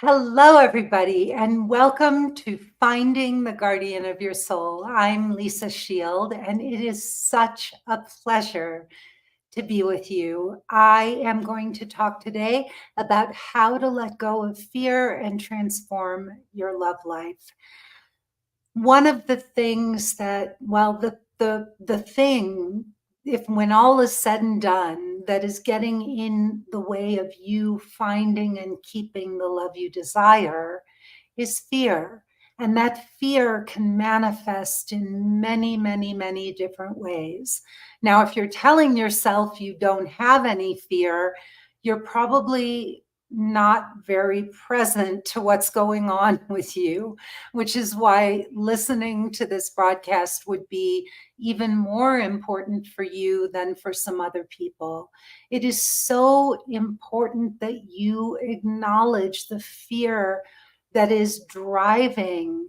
Hello, everybody, and welcome to Finding the Guardian of Your Soul. I'm Lisa Shield, and it is such a pleasure to be with you. I am going to talk today about how to let go of fear and transform your love life. One of the things that, well, the thing, if when all is said and done, that is getting in the way of you finding and keeping the love you desire is fear. And that fear can manifest in many, many, many different ways. Now, if you're telling yourself you don't have any fear, you're probably not very present to what's going on with you, which is why listening to this broadcast would be even more important for you than for some other people. It is so important that you acknowledge the fear that is driving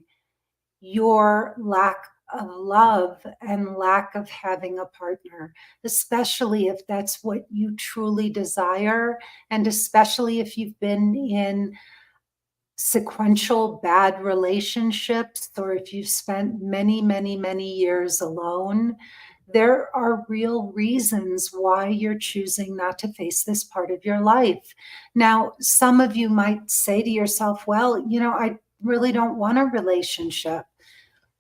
your lack of love and lack of having a partner, especially if that's what you truly desire, and especially if you've been in sequential bad relationships, or if you've spent many, many, many years alone. There are real reasons why you're choosing not to face this part of your life. Now, some of you might say to yourself, well, I really don't want a relationship.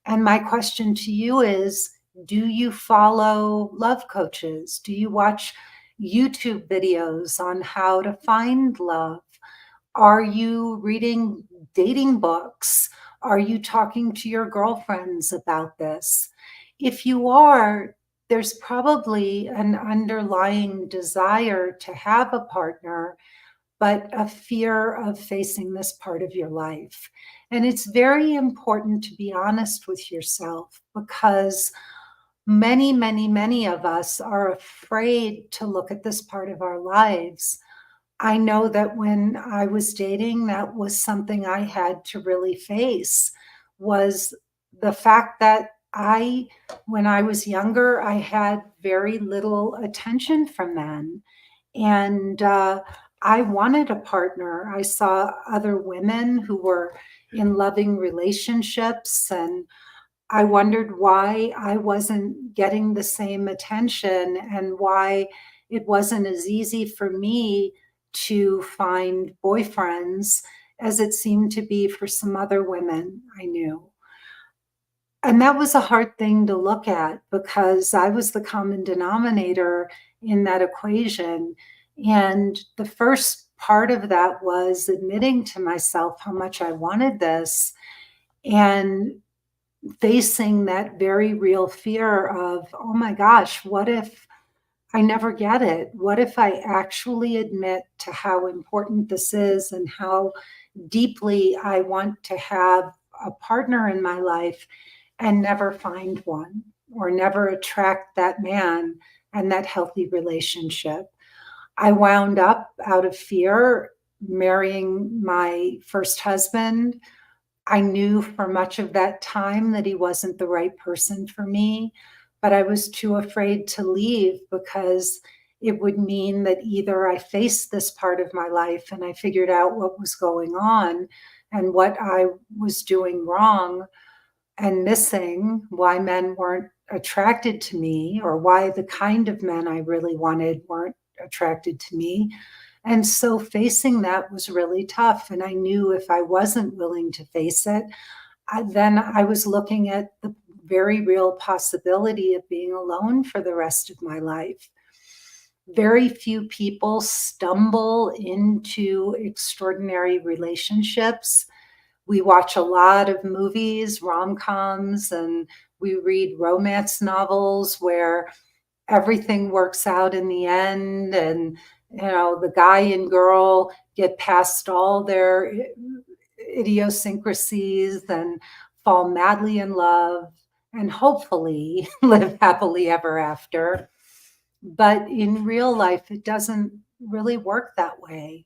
And my question to you is, do you follow love coaches? Do you watch YouTube videos on how to find love? Are you reading dating books? Are you talking to your girlfriends about this? If you are, there's probably an underlying desire to have a partner, but a fear of facing this part of your life. And it's very important to be honest with yourself, because many, many, many of us are afraid to look at this part of our lives. I know that when I was dating, that was something I had to really face, was the fact that when I was younger, I had very little attention from men. And I wanted a partner. I saw other women who were in loving relationships, and I wondered why I wasn't getting the same attention and why it wasn't as easy for me to find boyfriends as it seemed to be for some other women I knew. And that was a hard thing to look at, because I was the common denominator in that equation. And the first part of that was admitting to myself how much I wanted this, and facing that very real fear of, oh my gosh, what if I never get it? What if I actually admit to how important this is and how deeply I want to have a partner in my life and never find one, or never attract that man and that healthy relationship? I wound up, out of fear, marrying my first husband. I knew for much of that time that he wasn't the right person for me, but I was too afraid to leave, because it would mean that either I faced this part of my life and I figured out what was going on and what I was doing wrong and missing, why men weren't attracted to me, or why the kind of men I really wanted weren't attracted to me. And so facing that was really tough. And I knew if I wasn't willing to face it, then I was looking at the very real possibility of being alone for the rest of my life. Very few people stumble into extraordinary relationships. We watch a lot of movies, rom-coms, and we read romance novels where everything works out in the end, and the guy and girl get past all their idiosyncrasies and fall madly in love and hopefully live happily ever after. But in real life, it doesn't really work that way,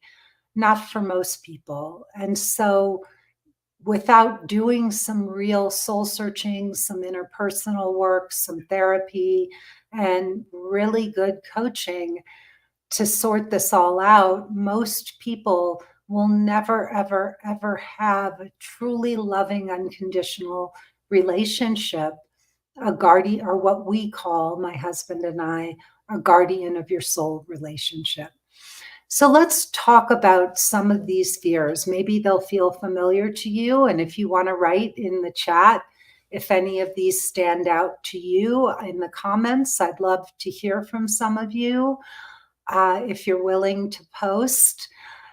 not for most people. And so without doing some real soul searching, some interpersonal work, some therapy, and really good coaching to sort this all out, most people will never, ever, ever have a truly loving, unconditional relationship, a guardian, or what we call, my husband and I, a guardian of your soul relationship. So let's talk about some of these fears. Maybe they'll feel familiar to you. And if you want to write in the chat, if any of these stand out to you in the comments, I'd love to hear from some of you if you're willing to post.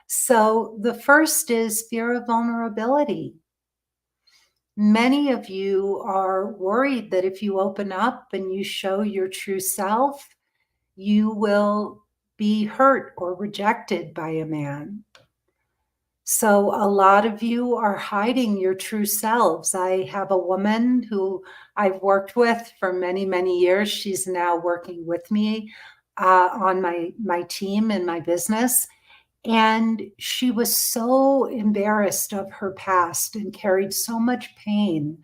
So the first is fear of vulnerability. Many of you are worried that if you open up and you show your true self, you will be hurt or rejected by a man. So a lot of you are hiding your true selves. I have a woman who I've worked with for many, many years. She's now working with me on my team in my business. And she was so embarrassed of her past and carried so much pain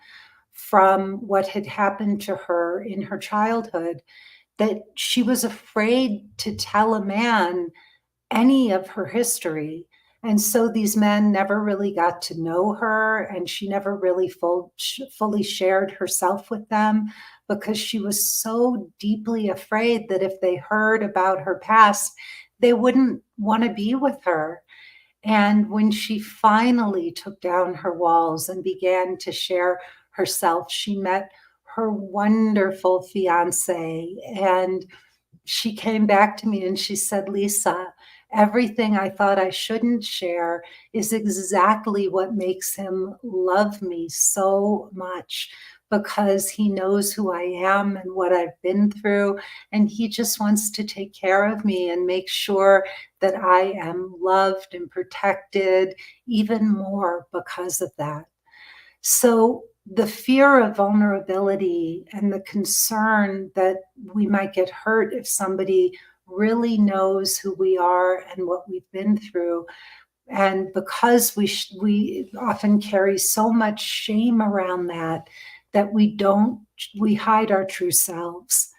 from what had happened to her in her childhood that she was afraid to tell a man any of her history. And so these men never really got to know her, and she never really fully shared herself with them because she was so deeply afraid that if they heard about her past, they wouldn't want to be with her. And when she finally took down her walls and began to share herself, she met her wonderful fiance. And she came back to me and she said, Lisa, everything I thought I shouldn't share is exactly what makes him love me so much, because he knows who I am and what I've been through. And he just wants to take care of me and make sure that I am loved and protected even more because of that. So the fear of vulnerability and the concern that we might get hurt if somebody really knows who we are and what we've been through. And because we often carry so much shame around that we hide our true selves.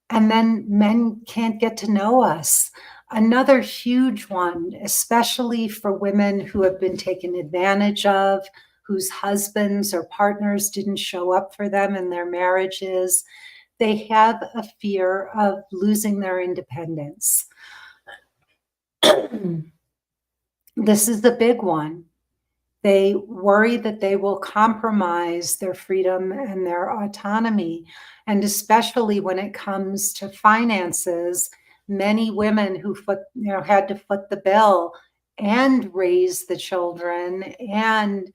And then men can't get to know us. Another huge one, especially for women who have been taken advantage of, whose husbands or partners didn't show up for them in their marriages, they have a fear of losing their independence. This is the big one. They worry that they will compromise their freedom and their autonomy. And especially when it comes to finances, many women who had to foot the bill and raise the children and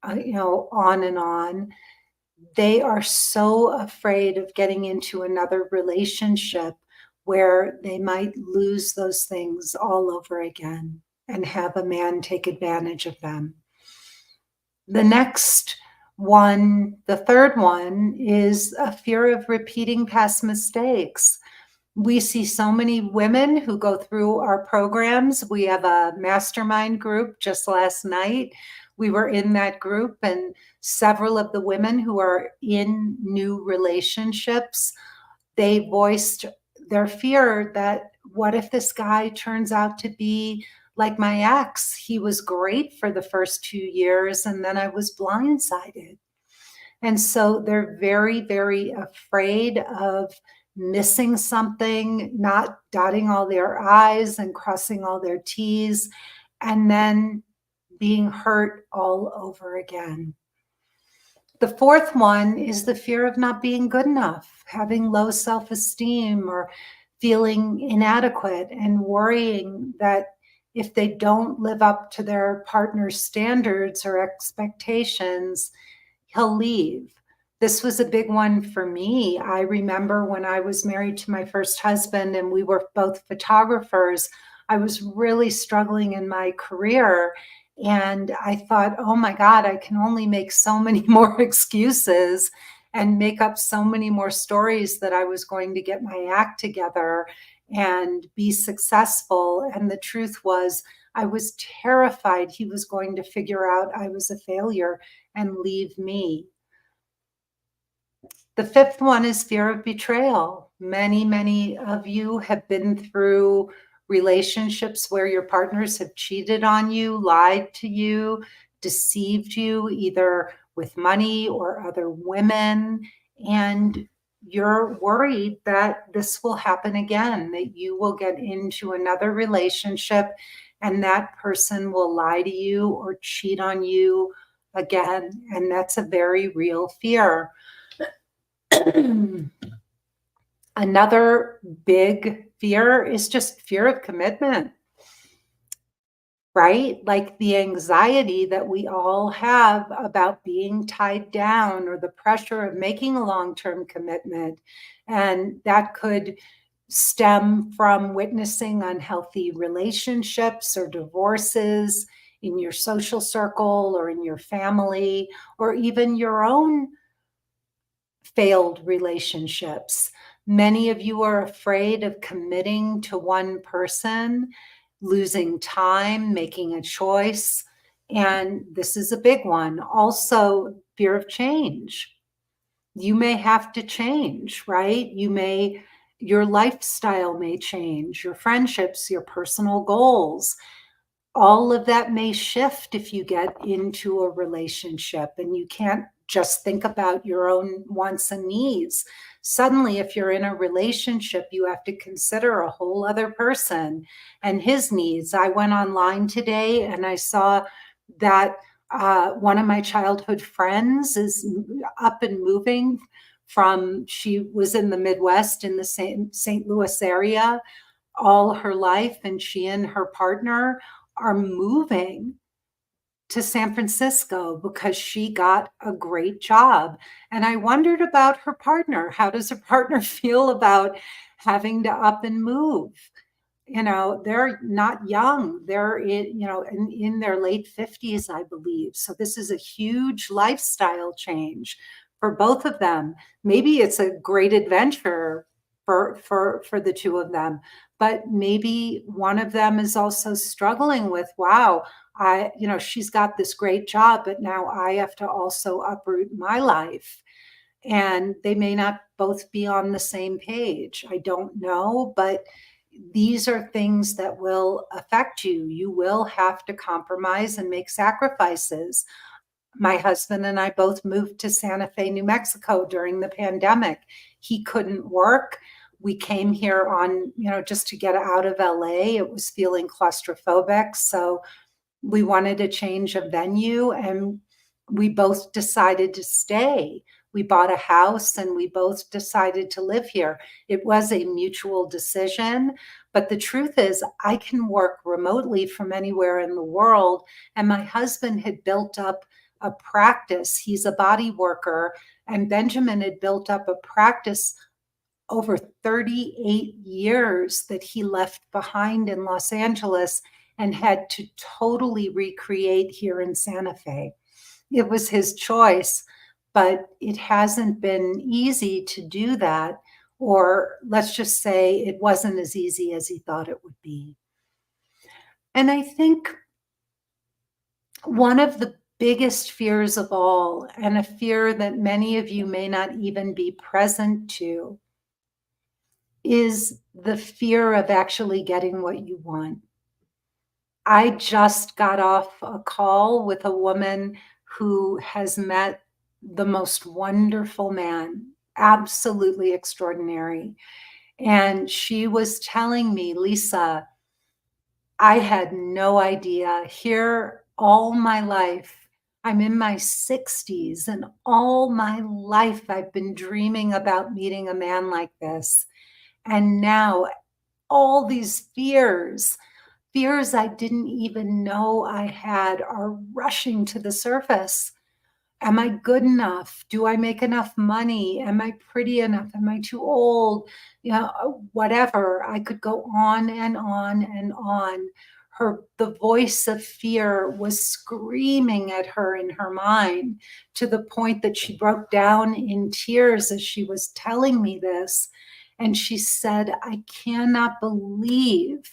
on and on, they are so afraid of getting into another relationship where they might lose those things all over again and have a man take advantage of them. The next one, the third one, is a fear of repeating past mistakes. We see so many women who go through our programs. We have a mastermind group just last night. We were in that group, and several of the women who are in new relationships, they voiced their fear that what if this guy turns out to be like my ex? He was great for the first 2 years, and then I was blindsided. And so they're very, very afraid of missing something, not dotting all their I's and crossing all their T's, and then being hurt all over again. The fourth one is the fear of not being good enough, having low self-esteem or feeling inadequate and worrying that if they don't live up to their partner's standards or expectations, he'll leave. This was a big one for me. I remember when I was married to my first husband and we were both photographers, I was really struggling in my career. And I thought, oh my God, I can only make so many more excuses and make up so many more stories that I was going to get my act together and be successful. And the truth was, I was terrified he was going to figure out I was a failure and leave me. The fifth one is fear of betrayal. Many, many of you have been through relationships where your partners have cheated on you, lied to you, deceived you, either with money or other women, and you're worried that this will happen again, that you will get into another relationship and that person will lie to you or cheat on you again. And that's a very real fear. Another big fear is just fear of commitment, right? Like the anxiety that we all have about being tied down or the pressure of making a long-term commitment. And that could stem from witnessing unhealthy relationships or divorces in your social circle or in your family, or even your own failed relationships. Many of you are afraid of committing to one person, losing time, making a choice. And this is a big one. Also, fear of change. You may have to change, right? Your lifestyle may change, your friendships, your personal goals. All of that may shift if you get into a relationship and you can't just think about your own wants and needs. Suddenly, if you're in a relationship, you have to consider a whole other person and his needs. I went online today and I saw that one of my childhood friends is up and moving she was in the Midwest in the St. Louis area all her life, and she and her partner are moving to San Francisco because she got a great job. And I wondered about her partner. How does her partner feel about having to up and move? They're not young. They're in their late 50s, I believe. So this is a huge lifestyle change for both of them. Maybe it's a great adventure for the two of them, but maybe one of them is also struggling with, wow, she's got this great job, but now I have to also uproot my life. And they may not both be on the same page. I don't know, but these are things that will affect you. You will have to compromise and make sacrifices. My husband and I both moved to Santa Fe, New Mexico during the pandemic. He couldn't work. We came here just to get out of LA. It was feeling claustrophobic. So we wanted a change of venue and we both decided to stay. We bought a house and we both decided to live here. It was a mutual decision, but the truth is I can work remotely from anywhere in the world. And my husband had built up a practice. He's a body worker, and Benjamin had built up a practice over 38 years that he left behind in Los Angeles and had to totally recreate here in Santa Fe. It was his choice, but it hasn't been easy to do that. Or let's just say it wasn't as easy as he thought it would be. And I think one of the biggest fears of all, and a fear that many of you may not even be present to, is the fear of actually getting what you want. I just got off a call with a woman who has met the most wonderful man, absolutely extraordinary. And she was telling me, Lisa, I had no idea. Here, all my life, I'm in my 60s, and all my life I've been dreaming about meeting a man like this. And now all these fears I didn't even know I had are rushing to the surface. Am I good enough? Do I make enough money? Am I pretty enough? Am I too old? Whatever. I could go on and on and on. The voice of fear was screaming at her in her mind, to the point that she broke down in tears as she was telling me this. And she said, I cannot believe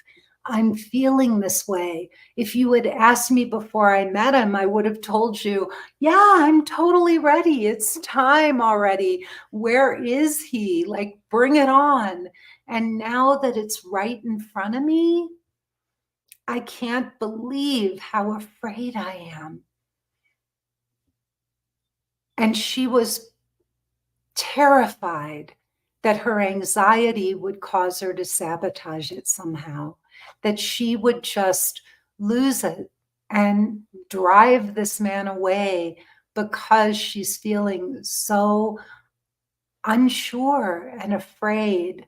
I'm feeling this way. If you had asked me before I met him, I would have told you, yeah, I'm totally ready. It's time already. Where is he? Like, bring it on. And now that it's right in front of me, I can't believe how afraid I am. And she was terrified that her anxiety would cause her to sabotage it somehow, that she would just lose it and drive this man away because she's feeling so unsure and afraid.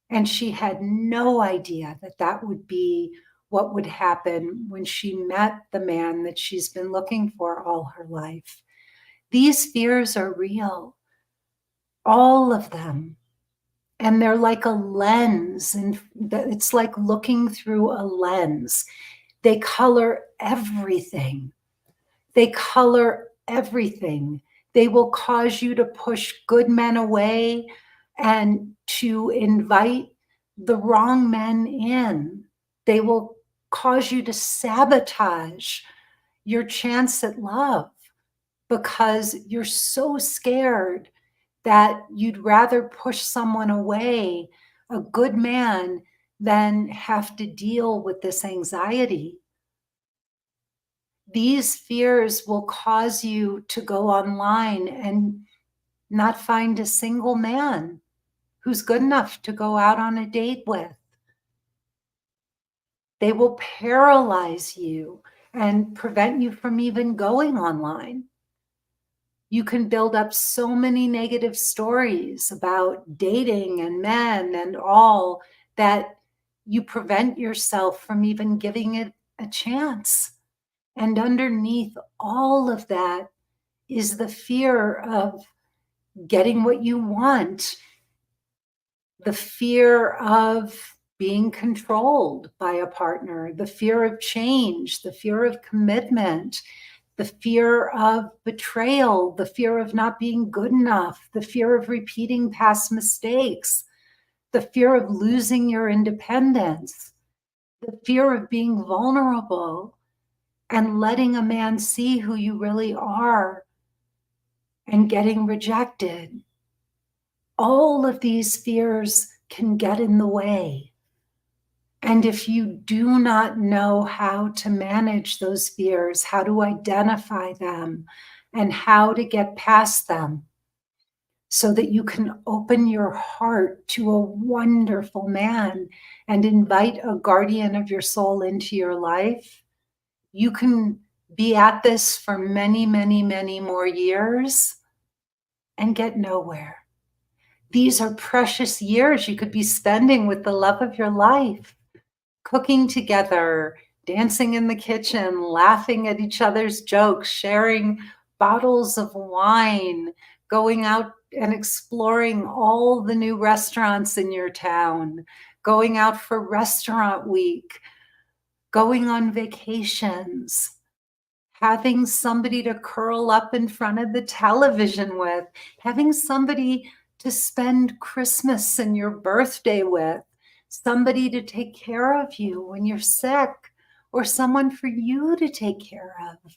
And she had no idea that that would be what would happen when she met the man that she's been looking for all her life. These fears are real, all of them. And they're like a lens, and it's like looking through a lens. They color everything. They color everything. They will cause you to push good men away and to invite the wrong men in. They will cause you to sabotage your chance at love because you're so scared that you'd rather push someone away, a good man, than have to deal with this anxiety. These fears will cause you to go online and not find a single man who's good enough to go out on a date with. They will paralyze you and prevent you from even going online. You can build up so many negative stories about dating and men and all that you prevent yourself from even giving it a chance. And underneath all of that is the fear of getting what you want, the fear of being controlled by a partner, the fear of change, the fear of commitment, the fear of betrayal, the fear of not being good enough, the fear of repeating past mistakes, the fear of losing your independence, the fear of being vulnerable and letting a man see who you really are and getting rejected. All of these fears can get in the way. And if you do not know how to manage those fears, how to identify them, and how to get past them so that you can open your heart to a wonderful man and invite a guardian of your soul into your life, you can be at this for many, many, many more years and get nowhere. These are precious years you could be spending with the love of your life, cooking together, dancing in the kitchen, laughing at each other's jokes, sharing bottles of wine, going out and exploring all the new restaurants in your town, going out for restaurant week, going on vacations, having somebody to curl up in front of the television with, having somebody to spend Christmas and your birthday with, somebody to take care of you when you're sick, or someone for you to take care of,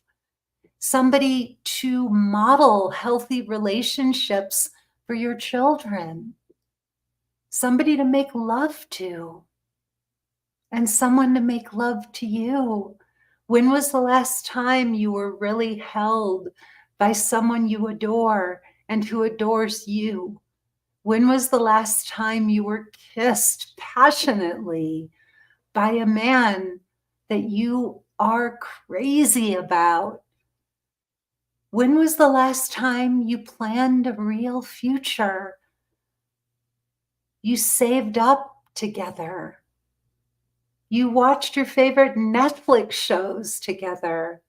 somebody to model healthy relationships for your children, somebody to make love to, and someone to make love to you. When was the last time you were really held by someone you adore and who adores you? When was the last time you were kissed passionately by a man that you are crazy about? When was the last time you planned a real future? You saved up together. You watched your favorite Netflix shows together.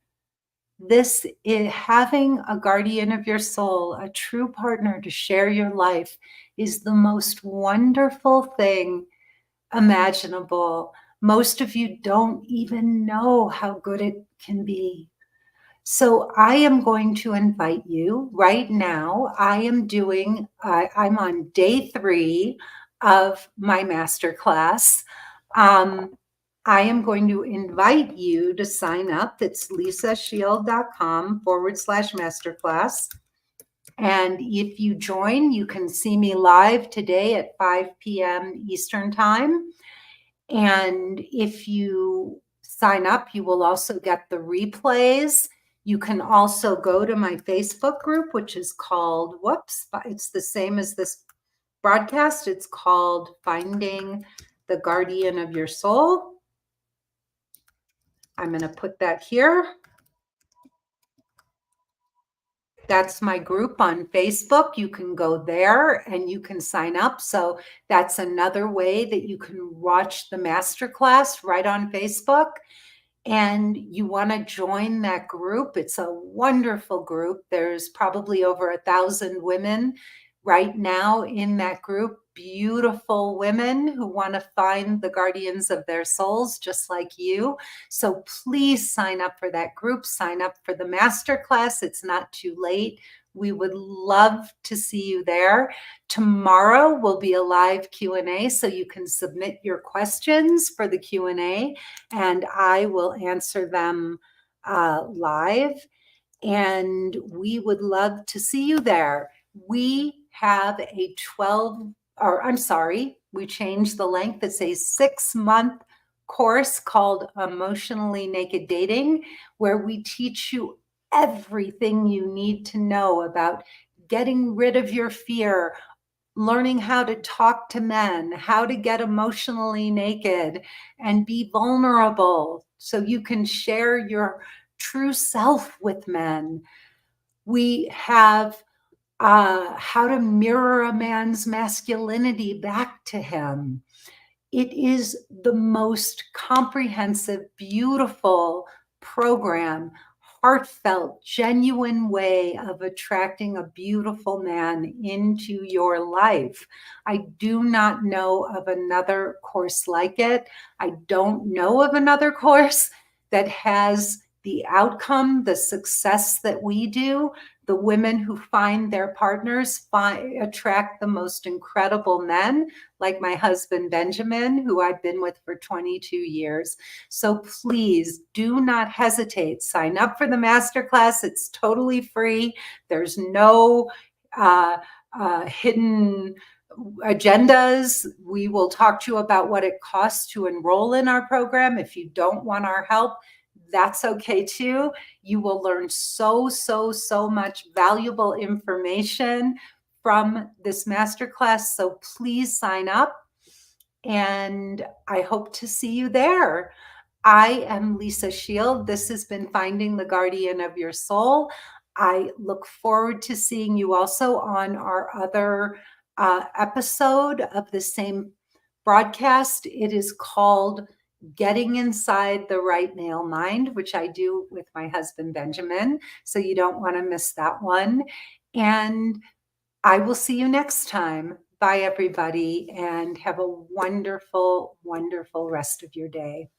This is having a guardian of your soul, a true partner to share your life, is the most wonderful thing imaginable. Most of you don't even know how good it can be. So I am going to invite you right now. I'm on day 3 of my masterclass. I am going to invite you to sign up. It's lisashield.com/masterclass. And if you join, you can see me live today at 5 p.m. Eastern Time. And if you sign up, you will also get the replays. You can also go to my Facebook group, which is called, it's the same as this broadcast. It's called Finding the Guardian of Your Soul. I'm going to put that here. That's my group on Facebook. You can go there and you can sign up. So that's another way that you can watch the masterclass right on Facebook. And you want to join that group. It's a wonderful group. There's probably over 1,000 women right now in that group, beautiful women who want to find the guardians of their souls, just like you. So please sign up for that group, sign up for the masterclass. It's not too late. We would love to see you there. Tomorrow will be a live Q&A, so you can submit your questions for the Q&A, and I will answer them live. And we would love to see you there. We have a 12, or I'm sorry, we changed the length. It's a 6-month course called Emotionally Naked Dating, where we teach you everything you need to know about getting rid of your fear, learning how to talk to men, how to get emotionally naked and be vulnerable so you can share your true self with men. We have how to mirror a man's masculinity back to him. It is the most comprehensive, beautiful program, heartfelt, genuine way of attracting a beautiful man into your life. I do not know of another course like it. I don't know of another course that has the outcome, the success that we do. The women who find their partners attract the most incredible men, like my husband, Benjamin, who I've been with for 22 years. So please do not hesitate. Sign up for the masterclass. It's totally free. There's no hidden agendas. We will talk to you about what it costs to enroll in our program. If you don't want our help, that's okay too. You will learn so much valuable information from this masterclass. So please sign up, and I hope to see you there. I am Lisa Shield. This has been Finding the Guardian of Your Soul. I look forward to seeing you also on our other episode of the same broadcast. It is called Getting Inside the Right Male Mind, which I do with my husband, Benjamin. So you don't want to miss that one. And I will see you next time. Bye, everybody, and have a wonderful, wonderful rest of your day.